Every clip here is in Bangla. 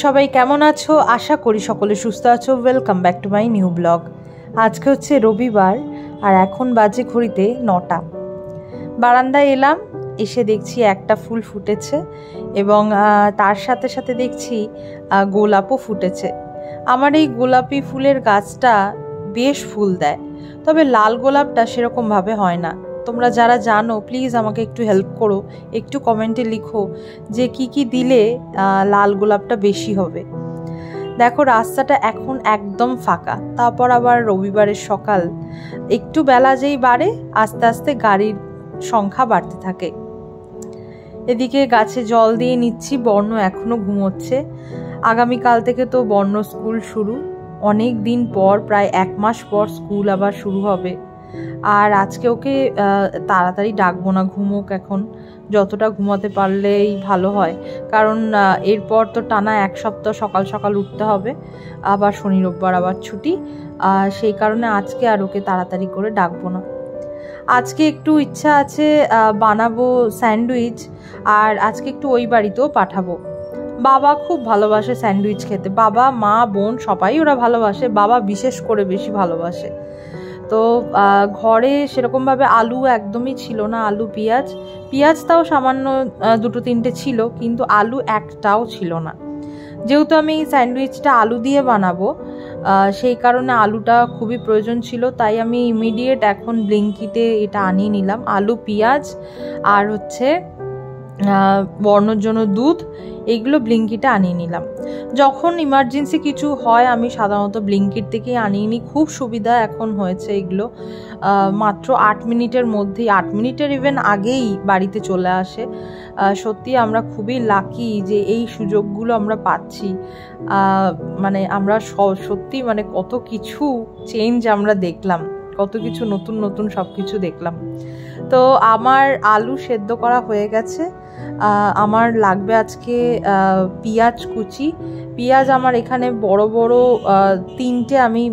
সবাই কেমন আছো? আশা করি সকলে সুস্থ আছো। Welcome back to my new blog. আজকে হচ্ছে রবিবার আর এখন বাজে ঘড়িতে 9টা। বারান্দায় এলাম, এসে দেখছি একটা ফুল ফুটেছে এবং তার সাথে সাথে দেখছি গোলাপও ফুটেছে। আমার এই গোলাপি ফুলের গাছটা বেশ ফুল দেয়, তবে লাল গোলাপটা সেরকমভাবে হয় না। তোমরা যারা জানো প্লিজ আমাকে একটু হেল্প করো, একটু কমেন্টে লিখো যে কি কি দিলে লাল গোলাপটা বেশি হবে। দেখো রাস্তাটা এখন একদম ফাঁকা, তারপর আবার রবিবারের সকাল, একটু বেলা যেই বাড়ে আস্তে আস্তে গাড়ির সংখ্যা বাড়তে থাকে। এদিকে গাছে জল দিয়ে নিচ্ছি, বর্ণ এখনো ঘুমোচ্ছে। আগামীকাল থেকে তো বর্ণ স্কুল শুরু, অনেক দিন পর, প্রায় 1 মাস পর স্কুল আবার শুরু হবে। আর আজকে ওকে তাড়াতাড়ি ডাকবো না, ঘুমোক এখন, যতটা ঘুমাতে পারলেই ভালো হয়, কারণ এরপর তো টানা 1 সপ্তাহ সকাল সকাল উঠতে হবে, আবার শনি রোববার আবার ছুটি। সেই কারণে আজকে আর ওকে তাড়াতাড়ি করে ডাকবো না। আজকে একটু ইচ্ছা আছে বানাবো স্যান্ডউইচ, আর আজকে একটু ওই বাড়িতেও পাঠাবো। বাবা খুব ভালোবাসে স্যান্ডউইচ খেতে, বাবা মা বোন সবাই ওরা ভালোবাসে, বাবা বিশেষ করে বেশি ভালোবাসে। তো ঘরে সেরকমভাবে আলু একদমই ছিল না, আলু পেঁয়াজ তাও সামান্য 2-3টে ছিল, কিন্তু আলু একটাও ছিল না। যেহেতু আমি স্যান্ডউইচটা আলু দিয়ে বানাবো, সেই কারণে আলুটা খুবই প্রয়োজন ছিল, তাই আমি ইমিডিয়েট এখন ব্লিঙ্কিতে এটা আনিয়ে নিলাম। আলু, পেঁয়াজ আর হচ্ছে বর্ণর জন্য দুধ, এইগুলো ব্লিঙ্কিটে আনিয়ে নিলাম। যখন ইমার্জেন্সি কিছু হয় আমি সাধারণত ব্লিঙ্কিট থেকেই আনিয়ে নিই, খুব সুবিধা এখন হয়েছে এগুলো। মাত্র 8 মিনিটের মধ্যেই, 8 মিনিটের ইভেন আগেই বাড়িতে চলে আসে। সত্যি আমরা খুবই লাকি যে এই সুযোগগুলো আমরা পাচ্ছি। মানে আমরা সত্যি মানে কত কিছু চেঞ্জ আমরা দেখলাম, কত কিছু নতুন নতুন সব কিছু দেখলাম। তো আমার আলু সেদ্ধ করা হয়ে গেছে। আমার লাগবে আজকে পেঁয়াজ কুচি। পেঁয়াজ আমার এখানে বড় বড় 3টে আমি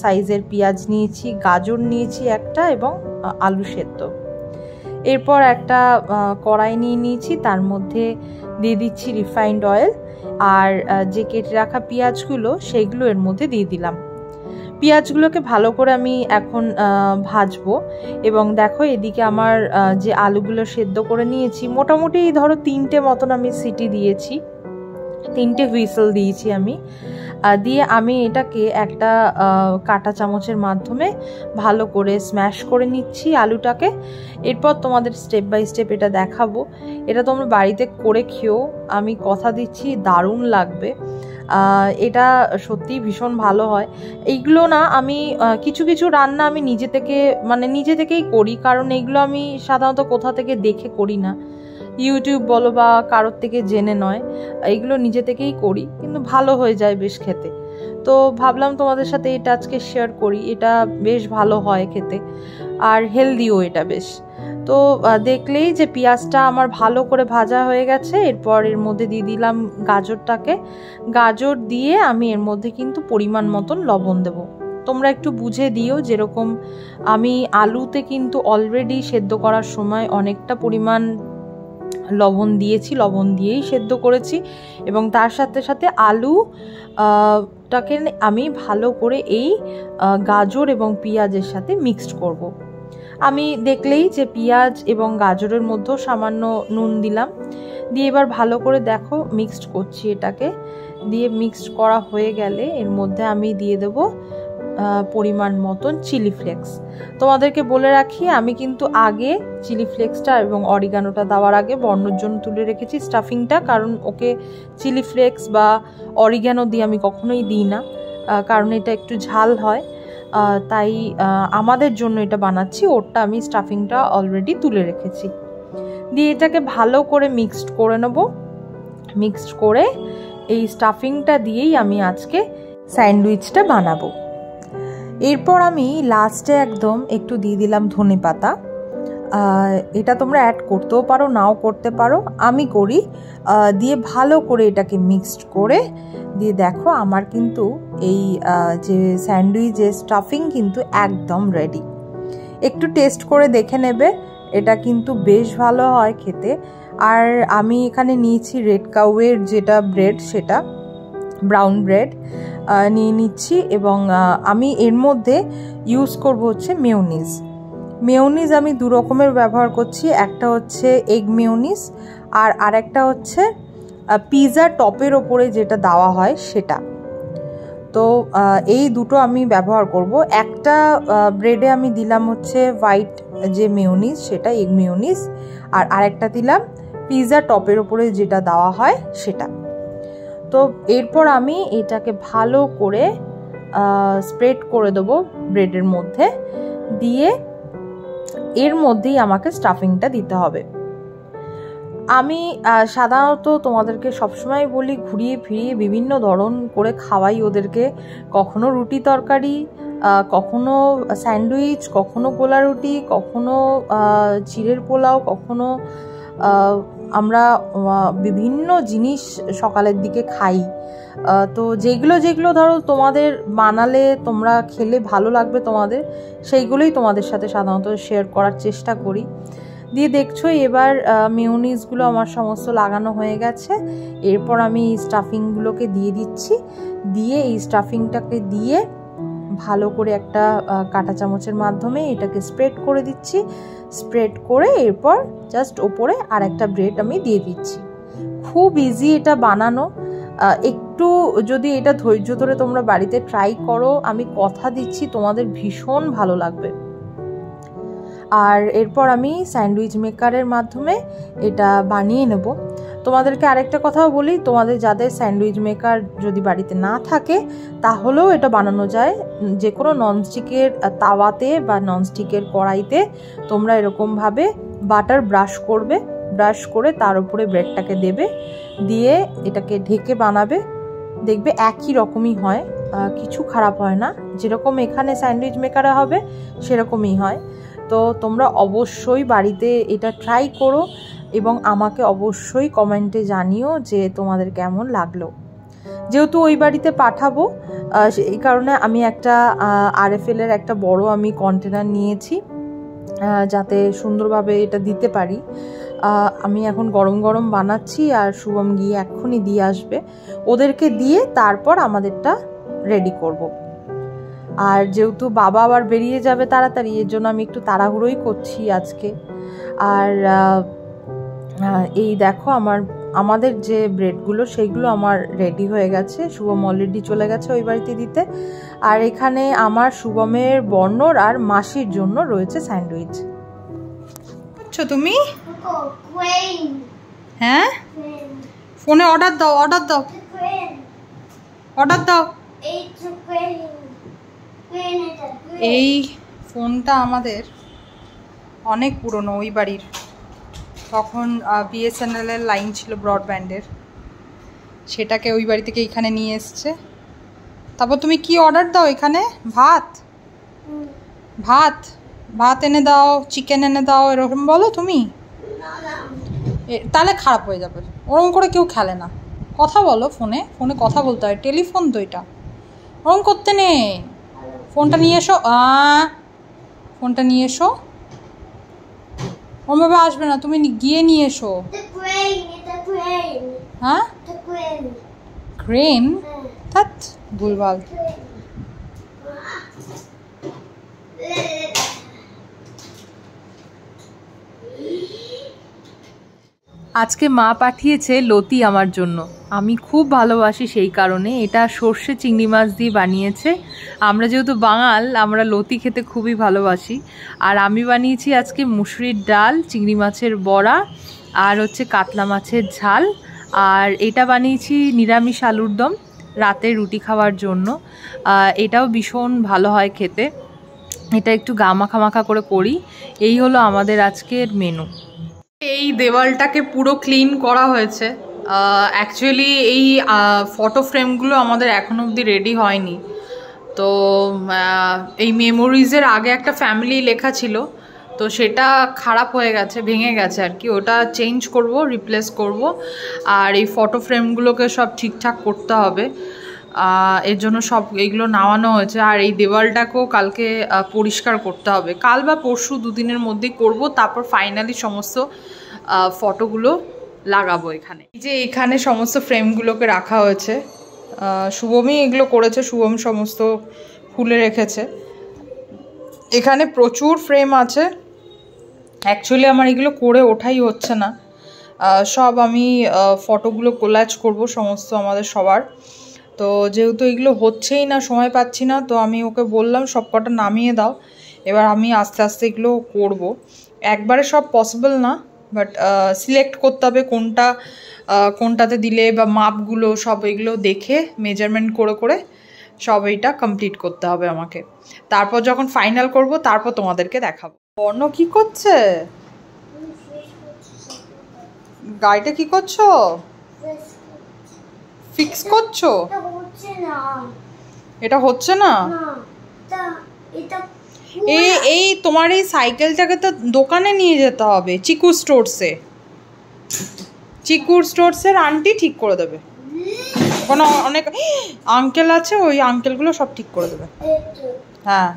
সাইজের পেঁয়াজ নিয়েছি, গাজর নিয়েছি একটা এবং আলু সেদ্ধ। এরপর একটা কড়াই নিয়ে নিয়েছি, তার মধ্যে দিয়ে দিচ্ছি রিফাইন্ড অয়েল, আর যে কেটে রাখা পেঁয়াজগুলো সেইগুলো এর মধ্যে দিয়ে দিলাম। পেঁয়াজগুলোকে ভালো করে আমি এখন ভাজবো। এবং দেখো এদিকে আমার যে আলুগুলো সেদ্ধ করে নিয়েছি, মোটামুটি ধরো 3টে মতন আমি সিটি দিয়েছি, 3টে হুইসেল দিয়েছি আমি। দিয়ে আমি এটাকে একটা কাঁটা চামচের মাধ্যমে ভালো করে স্ম্যাশ করে নিচ্ছি আলুটাকে। এরপর তোমাদের স্টেপ বাই স্টেপ এটা দেখাবো। এটা তোমরা বাড়িতে করে খেও, আমি কথা দিচ্ছি দারুণ লাগবে। এটা সত্যি ভীষণ ভালো হয়। এইগুলো না আমি কিছু কিছু রান্না আমি নিজে থেকেই করি, কারণ এইগুলো আমি সাধারণত কোথা থেকে দেখে করি না, ইউটিউব বলো বা কারোর থেকে জেনে নয়, এইগুলো নিজে থেকেই করি, কিন্তু ভালো হয়ে যায় বেশ খেতে। তো ভাবলাম তোমাদের সাথে এটা আজকে শেয়ার করি। এটা বেশ ভালো হয় খেতে, আর হেলদিও এটা বেশ। তো দেখলেই যে পেঁয়াজটা আমার ভালো করে ভাজা হয়ে গেছে। এরপর এর মধ্যে দিয়ে দিলাম গাজরটাকে। গাজর দিয়ে আমি এর মধ্যে কিন্তু পরিমাণ মতন লবণ দেবো, তোমরা একটু বুঝে দিও। যেরকম আমি আলুতে কিন্তু অলরেডি সেদ্ধ করার সময় অনেকটা পরিমাণ লবণ দিয়েছি, লবণ দিয়েই সেদ্ধ করেছি, এবং তার সাথে সাথে আলুটাকে আমি ভালো করে এই গাজর এবং পেঁয়াজের সাথে মিক্সড করব। আমি দেখলেই যে পেঁয়াজ এবং গাজরের মধ্যেও সামান্য নুন দিলাম, দিয়ে এবার ভালো করে দেখো মিক্সড করছি। এটাকে দিয়ে মিক্সড করা হয়ে গেলে এর মধ্যে আমি দিয়ে দেব পরিমাণ মতন চিলি ফ্লেক্স। তোমাদেরকে বলে রাখি আমি কিন্তু আগে চিলি ফ্লেক্সটা এবং অরিগানোটা দেওয়ার আগে বর্ণর জন্য তুলে রেখেছি স্টাফিংটা, কারণ ওকে চিলি ফ্লেক্স বা অরিগানো দিয়ে আমি কখনোই দিই না, কারণ এটা একটু ঝাল হয়, তাই আমাদের জন্য এটা বানাচ্ছি। ওরটা আমি স্টাফিংটা অলরেডি তুলে রেখেছি। দিয়ে এটাকে ভালো করে মিক্সড করে নেব। মিক্সড করে এই স্টাফিংটা দিয়েই আমি আজকে স্যান্ডউইচটা বানাবো। এরপর আমি লাস্টে একদম একটু দিয়ে দিলাম ধনেপাতা। এটা তোমরা অ্যাড করতেও পারো, নাও করতে পারো, আমি করি। দিয়ে ভালো করে এটাকে মিক্সড করে দিয়ে দেখো আমার কিন্তু এই যে স্যান্ডউইচের স্টাফিং কিন্তু একদম রেডি। একটু টেস্ট করে দেখে নেবে, এটা কিন্তু বেশ ভালো হয় খেতে। আর আমি এখানে নিয়েছি রেড কাউয়ের যেটা ব্রেড, সেটা ব্রাউন ব্রেড নিয়ে নিচ্ছি এবং আমি এর মধ্যে ইউজ করব হচ্ছে মেয়োনিজ। মেয়োনিজ আমি দু রকমের ব্যবহার করছি, একটা হচ্ছে এগ মেয়োনিজ আর আরেকটা হচ্ছে পিৎজা টপের ওপরে যেটা দেওয়া হয় সেটা। তো এই দুটো আমি ব্যবহার করব। একটা ব্রেডে আমি দিলাম হচ্ছে হোয়াইট যে মেয়োনিজ সেটা এগ মেয়োনিজ, আর আরেকটা দিলাম পিৎজা টপের ওপরে যেটা দেওয়া হয় সেটা। তো এরপর আমি এটাকে ভালো করে স্প্রেড করে দেবো ব্রেডের মধ্যে, দিয়ে এর মধ্যেই আমাকে স্টাফিংটা দিতে হবে। আমি সাধারণত তোমাদেরকে সবসময় বলি ঘুরিয়ে ফিরিয়ে বিভিন্ন ধরন করে খাওয়াই ওদেরকে, কখনো রুটি তরকারি, কখনো স্যান্ডউইচ, কখনো গোলা রুটি, কখনো চিড়ের পোলাও, কখনো আমরা বিভিন্ন জিনিস সকালের দিকে খাই। তো যেগুলো যেগুলো ধরো তোমাদের বানালে তোমরা খেলে ভালো লাগবে তোমাদের, সেইগুলোই তোমাদের সাথে সাধারণত শেয়ার করার চেষ্টা করি। দিয়ে দেখছো এবার মেয়োনিজগুলো আমার সমস্ত লাগানো হয়ে গেছে। এরপর আমি এই স্টাফিংগুলোকে দিয়ে দিচ্ছি, দিয়ে এই স্টাফিংটাকে দিয়ে ভালো করে একটা কাঁটা চামচের মাধ্যমে এটাকে স্প্রেড করে দিচ্ছি। স্প্রেড করে এরপর জাস্ট ওপরে আর একটা ব্রেড আমি দিয়ে দিচ্ছি। খুব ইজি এটা বানানো, একটু যদি এটা ধৈর্য ধরে তোমরা বাড়িতে ট্রাই করো, আমি কথা দিচ্ছি তোমাদের ভীষণ ভালো লাগবে। আর এরপর আমি স্যান্ডউইচ মেকারের মাধ্যমে এটা বানিয়ে নেব। তোমাদেরকে আরেকটা কথাও বলি, তোমাদের যাদের স্যান্ডউইচ মেকার যদি বাড়িতে না থাকে তাহলেও এটা বানানো যায়। যে কোনো ননস্টিকের তাওয়াতে বা ননস্টিকের কড়াইতে তোমরা এরকমভাবে বাটার ব্রাশ করবে, ব্রাশ করে তার উপরে ব্রেডটাকে দেবে, দিয়ে এটাকে ঢেকে বানাবে। দেখবে একই রকমই হয়, কিছু খারাপ হয় না, যেরকম এখানে স্যান্ডউইচ মেকারে হবে সেরকমই হয়। তো তোমরা অবশ্যই বাড়িতে এটা ট্রাই করো এবং আমাকে অবশ্যই কমেন্টে জানিও যে তোমাদের কেমন লাগলো। যেহেতু ওই বাড়িতে পাঠাবো এই কারণে আমি একটা RFL এর একটা বড় আমি কন্টেনার নিয়েছি, যাতে সুন্দরভাবে এটা দিতে পারি। আমি এখন গরম গরম বানাচ্ছি আর শুভম গিয়ে এক্ষুনি দিয়ে আসবে, ওদেরকে দিয়ে তারপর আমাদেরটা রেডি করব। আর যেহেতু বাবা আবার বেরিয়ে যাবে তাড়াতাড়ি, এর জন্য আমি একটু তাড়াহুড়োই করছি আজকে। আর এই দেখো আমাদের যে ব্রেডগুলো সেইগুলো আমার রেডি হয়ে গেছে, শুভম অলরেডি চলে গেছে ওই বাড়িতে দিতে। আর এখানে আমার শুভমের বর্ণর আর মাসির জন্য রয়েছে স্যান্ডউইচ। বুঝছো তুমি? হ্যাঁ, ফোনে অর্ডার দাও, অর্ডার দাও, অর্ডার দাও। এই ফোনটা আমাদের অনেক পুরনো, ওই বাড়ির, তখন BSNL এর লাইন ছিল ব্রডব্যান্ডের, সেটাকে ওই বাড়ি থেকে এইখানে নিয়ে এসছে। তারপর তুমি কি অর্ডার দাও এখানে? ভাত ভাত ভাত এনে দাও, চিকেন এনে দাও, এরকম বলো তুমি? তাহলে খারাপ হয়ে যাবে, ওরকম করে কেউ খেলে না। কথা বলো ফোনে, ফোনে কথা বলতে হয়, টেলিফোন তো এটা, ওরকম করতে নেই। ফোনটা নিয়ে এসো, ফোনটা নিয়ে এসো। ওরভাবে আসবে না, তুমি গিয়ে নিয়ে এসো। হ্যাঁ, ক্রেন? ধ্যাৎ, ভুলভাল। আজকে মা পাঠিয়েছে লতি আমার জন্য, আমি খুব ভালোবাসি সেই কারণে। এটা সর্ষে চিংড়ি মাছ দিয়ে বানিয়েছে। আমরা যেহেতু বাঙাল, আমরা লতি খেতে খুবই ভালোবাসি। আর আমি বানিয়েছি আজকে মুসুরির ডাল, চিংড়ি মাছের বড়া, আর হচ্ছে কাতলা মাছের ঝাল। আর এটা বানিয়েছি নিরামিষ আলুর দম, রাতে রুটি খাওয়ার জন্য। এটাও ভীষণ ভালো হয় খেতে, এটা একটু গা মাখা মাখা করে করি। এই হলো আমাদের আজকের মেনু। এই দেওয়ালটাকে পুরো ক্লিন করা হয়েছে। অ্যাকচুয়ালি এই ফটো ফ্রেমগুলো আমাদের এখনো অবধি রেডি হয়নি। তো এই মেমোরিজের আগে একটা ফ্যামিলি লেখা ছিল, তো সেটা খারাপ হয়ে গেছে, ভেঙে গেছে আর কি। ওটা চেঞ্জ করব, রিপ্লেস করব। আর এই ফটো ফ্রেমগুলোকে সব ঠিকঠাক করতে হবে, এর জন্য সব এইগুলো নামানো হয়েছে। আর এই দেওয়ালটাকেও কালকে পরিষ্কার করতে হবে, কাল বা পরশু দুদিনের মধ্যেই করব। তারপর ফাইনালি সমস্ত ফটোগুলো লাগাবো এখানে। এই যে এখানে সমস্ত ফ্রেমগুলোকে রাখা হয়েছে, শুভমই এগুলো করেছে, শুভম সমস্ত খুলে রেখেছে। এখানে প্রচুর ফ্রেম আছে। অ্যাকচুয়ালি আমার এগুলো করে ওঠাই হচ্ছে না, সব আমি ফটোগুলো কোলাজ করব সমস্ত আমাদের সবার। তো যেহেতু এগুলো হচ্ছেই না, সময় পাচ্ছি না, তো আমি ওকে বললাম সব কটা নামিয়ে দাও, এবার আমি আস্তে আস্তে এগুলো করব। একবারে সব পসিবল না, বাট সিলেক্ট করতে হবে কোনটাতে দিলে, বা মাপগুলো সব এগুলো দেখে মেজারমেন্ট করে করে সব এইটা কমপ্লিট করতে হবে আমাকে। তারপর যখন ফাইনাল করব তারপর তোমাদেরকে দেখাবো। বর্ণ কি করছে? গাড়িটা কি করছো? ফিক্স করছো? এটা হচ্ছে না। এই তোমার এই সাইকেলটাকে তো দোকানে নিয়ে যেতে হবে, চিকু স্টোরসে। চিকুর স্টোরসের আন্টি ঠিক করে দেবে। ওখানে অনেক আঙ্কেল আছে, ওই আঙ্কেলগুলো সব ঠিক করে দেবে। হ্যাঁ,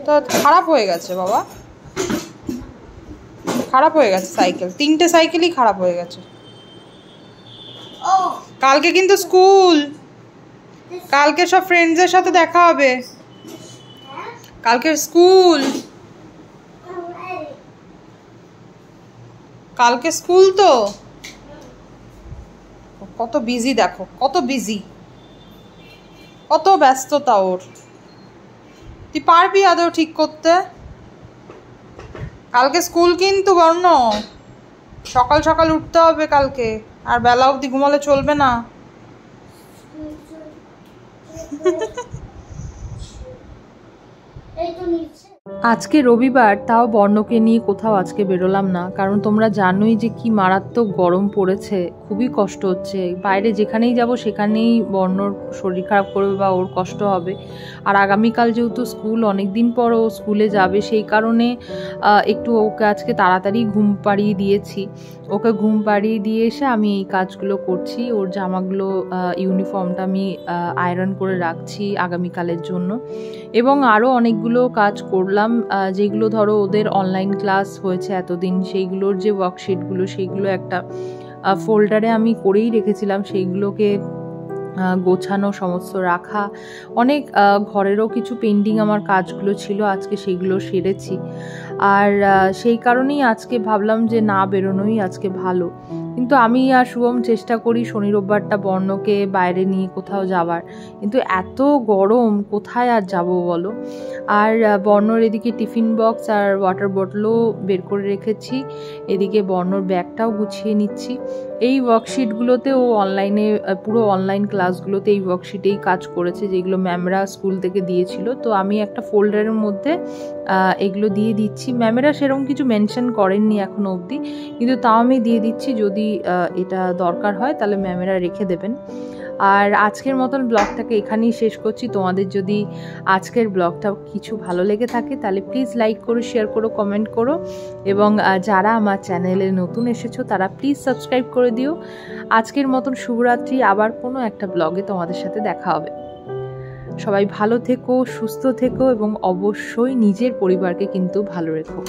তো খারাপ হয়ে গেছে বাবা, খারাপ হয়ে গেছে সাইকেল, 3টে সাইকেলই খারাপ হয়ে গেছে। কালকে কিন্তু স্কুল, কালকে সব ফ্রেন্ডসদের সাথে দেখা হবে, কালকে স্কুল, কালকে স্কুল। তো কত বিজি দেখো, কত বিজি, কত ব্যস্ততা ওর। তুই পারবি আদৌ ঠিক করতে? কালকে স্কুল কিন্তু বর্ণ, সকাল সকাল উঠতে হবে কালকে, আর বেলা অবধি ঘুমালে চলবে না। আজকে রবিবার, তাও বর্ণকে নিয়ে কোথাও আজকে বেরোলাম না, কারণ তোমরা জানোই যে কি মারাত্মক গরম পড়েছে, খুবই কষ্ট হচ্ছে। বাইরে যেখানেই যাব সেখানেই বর্ণর শরীর খারাপ করবে বা ওর কষ্ট হবে। আর আগামীকাল যেহেতু স্কুল, অনেক দিন পর ও স্কুলে যাবে, সেই কারণে একটু ওকে আজকে তাড়াতাড়ি ঘুম পাড়িয়ে দিয়েছি। ওকে ঘুম পাড়িয়ে দিয়ে এসে আমি এই কাজগুলো করছি। ওর জামাগুলো, ইউনিফর্মটা আমি আয়রন করে রাখছি আগামীকালের জন্য, এবং আরও অনেকগুলো কাজ করলাম, যেগুলো ধরো ওদের অনলাইন ক্লাস হয়েছে এতদিন, সেইগুলোর যে ওয়ার্কশিটগুলো সেইগুলো একটা ফোল্ডারে আমি করেই রেখেছিলাম, সেইগুলোকে গোছানো সমস্ত রাখা। অনেক ঘরেরও কিছু পেন্ডিং আমার কাজগুলো ছিল, আজকে সেইগুলো সেরেছি। আর সেই কারণেই আজকে ভাবলাম যে না বেরোনোই আজকে ভালো। কিন্তু আমি আর শুভম চেষ্টা করি শনি রোববারটা বর্ণকে বাইরে নিয়ে কোথাও যাওয়ার, কিন্তু এত গরম কোথায় আর যাব বলো। আর বর্ণর এদিকে টিফিন বক্স আর ওয়াটার বটলও বের করে রেখেছি, এদিকে বর্ণর ব্যাগটাও গুছিয়ে নিচ্ছি। এই ওয়ার্কশিটগুলোতে ও অনলাইনে, পুরো অনলাইন ক্লাসগুলোতে এই ওয়ার্কশিটেই কাজ করেছে, যেগুলো ম্যামরা স্কুল থেকে দিয়েছিল। তো আমি একটা ফোল্ডারের মধ্যে এগুলো দিয়ে দিচ্ছি। ম্যামেরা সেরকম কিছু মেনশন করেননি এখনো অবধি, কিন্তু তাও আমি দিয়ে দিচ্ছি, যদি এটা দরকার হয় তাহলে ম্যামেরা রেখে দেবেন। আর আজকের মতন ব্লগটাকে এখানেই শেষ করছি। তোমাদের যদি আজকের ব্লগটা কিছু ভালো লেগে থাকে তাহলে প্লিজ লাইক করো, শেয়ার করো, কমেন্ট করো, এবং যারা আমার চ্যানেলে নতুন এসেছো তারা প্লিজ সাবস্ক্রাইব করে দিও। আজকের মতন শুভরাত্রি, আবার কোনো একটা ব্লগে তোমাদের সাথে দেখা হবে। সবাই ভালো থেকো, সুস্থ থেকো, এবং অবশ্যই নিজের পরিবারকে কিন্তু ভালো রেখো।